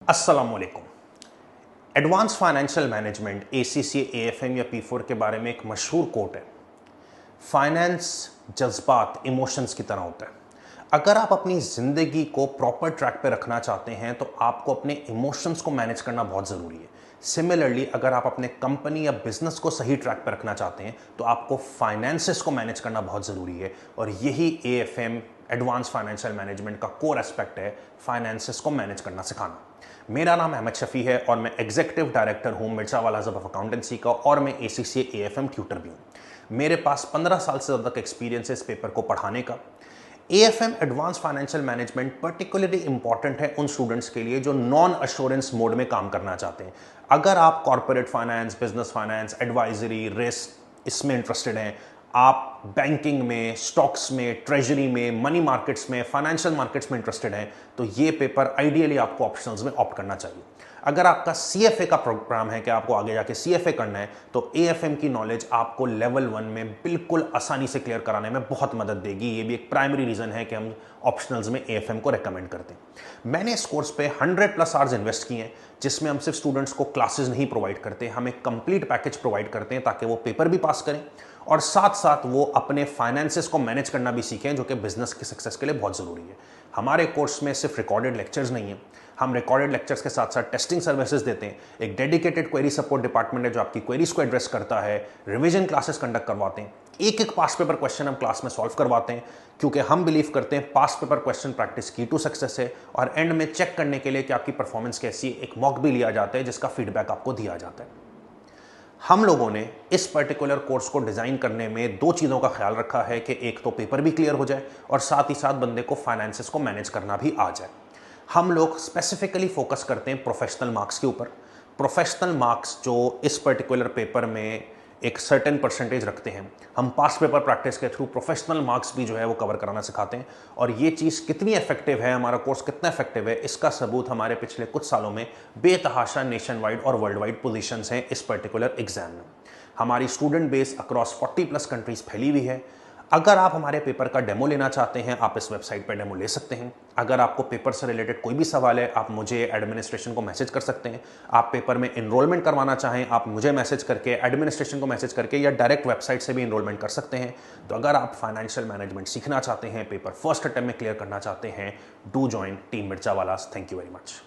अस्सलाम वालेकुम। Advance financial management ACC AFM या पी4 के बारे में एक मशहूर कोट है। फाइनेंस जज्बात इमोशंस की तरह होता है। अगर आप अपनी ज़िंदगी को प्रॉपर ट्रैक पे रखना चाहते हैं तो आपको अपने इमोशंस को मैनेज करना बहुत ज़रूरी है। सिमिलरली अगर आप अपने कंपनी या बिजनेस को सही ट्रैक पे रखना चाहते हैं तो आपको फाइनेंसेस को मैनेज करना बहुत ज़रूरी है और यही एएफएम एडवांस फाइनेंशियल मैनेजमेंट का कोर एस्पेक्ट है, फाइनेंसेस को मैनेज करना सिखाना। मेरा नाम अहमद शफी है और मैं एग्जीक्यूटिव डायरेक्टर हूं मिर्जा वाला जब ऑफ अकाउंटेंसी का और मैं एसीसी एएफएम ट्यूटर भी हूं। मेरे पास 15 साल से ज़्यादा का एक्सपीरियंस है इस पेपर को पढ़ाने का। AFM advance financial management particularly important है उन स्टूडेंट्स के लिए जो नॉन अश्योरेंस मोड में काम करना चाहते हैं। अगर आप corporate finance, business finance, advisory, risk इसमें इंटरेस्टेड हैं, आप बैंकिंग में, स्टॉक्स में, ट्रेजरी में, मनी मार्केट्स में, फाइनेंशियल मार्केट्स में इंटरेस्टेड हैं तो ये पेपर आइडियली आपको ऑप्शनल्स में ऑप्ट करना चाहिए। अगर आपका सीएफए का प्रोग्राम है कि आपको आगे जाके सीएफए करना है तो एएफएम की नॉलेज आपको लेवल 1 में बिल्कुल आसानी से क्लियर कराने में बहुत मदद देगी। ये भी एक प्राइमरी रीजन है कि हम ऑप्शनल्स में एएफएम को रेकमेंड करते हैं। मैंने इस कोर्स पे 100+ आवर्स इन्वेस्ट किए हैं जिसमें हम सिर्फ स्टूडेंट्स को क्लासेस नहीं प्रोवाइड करते, हम एक कंप्लीट पैकेज प्रोवाइड करते हैं ताकि वो पेपर भी पास करें और साथ साथ वो अपने फाइनेंसेस को मैनेज करना भी सीखें जो कि बिजनेस की सक्सेस के लिए बहुत ज़रूरी है। हमारे कोर्स में सिर्फ रिकॉर्डेड लेक्चर्स नहीं हैं, हम रिकॉर्डेड लेक्चर्स के साथ साथ टेस्टिंग सर्विसेज देते हैं। एक डेडिकेटेड क्वेरी सपोर्ट डिपार्टमेंट है जो आपकी क्वेरीज को एड्रेस करता है। रिवीजन क्लासेस कंडक्ट करवाते हैं। एक एक पास्ट पेपर क्वेश्चन हम क्लास में सॉल्व करवाते हैं क्योंकि हम बिलीव करते हैं पास्ट पेपर क्वेश्चन प्रैक्टिस की टू सक्सेस है और एंड में चेक करने के लिए कि आपकी परफॉर्मेंस कैसी है एक मॉक भी लिया जाता है जिसका फीडबैक आपको दिया जाता है। हम लोगों ने इस पर्टिकुलर कोर्स को डिज़ाइन करने में दो चीज़ों का ख्याल रखा है कि एक तो पेपर भी क्लियर हो जाए और साथ ही साथ बंदे को फाइनेंसेस को मैनेज करना भी आ जाए। हम लोग स्पेसिफिकली फोकस करते हैं प्रोफेशनल मार्क्स के ऊपर। प्रोफेशनल मार्क्स जो इस पर्टिकुलर पेपर में एक सर्टेन परसेंटेज रखते हैं, हम पास्ट पेपर प्रैक्टिस के थ्रू प्रोफेशनल मार्क्स भी जो है वो कवर कराना सिखाते हैं। और ये चीज़ कितनी इफेक्टिव है, हमारा कोर्स कितना इफेक्टिव है, इसका सबूत हमारे पिछले कुछ सालों में बेतहाशा नेशन वाइड और वर्ल्ड वाइड पोजीशंस हैं इस पर्टिकुलर एग्जाम में। हमारी स्टूडेंट बेस अक्रॉस 40+ कंट्रीज फैली हुई है। अगर आप हमारे पेपर का डेमो लेना चाहते हैं आप इस वेबसाइट पर डेमो ले सकते हैं। अगर आपको पेपर से रिलेटेड कोई भी सवाल है आप मुझे एडमिनिस्ट्रेशन को मैसेज कर सकते हैं। आप पेपर में इनरोलमेंट करवाना चाहें आप मुझे मैसेज करके, एडमिनिस्ट्रेशन को मैसेज करके या डायरेक्ट वेबसाइट से भी इनरोलमेंट कर सकते हैं। तो अगर आप फाइनेंशियल मैनेजमेंट सीखना चाहते हैं, पेपर फर्स्ट अटेम्प्ट में क्लियर करना चाहते हैं, डू ज्वाइन टीम मिर्जा वालास। Thank you very much.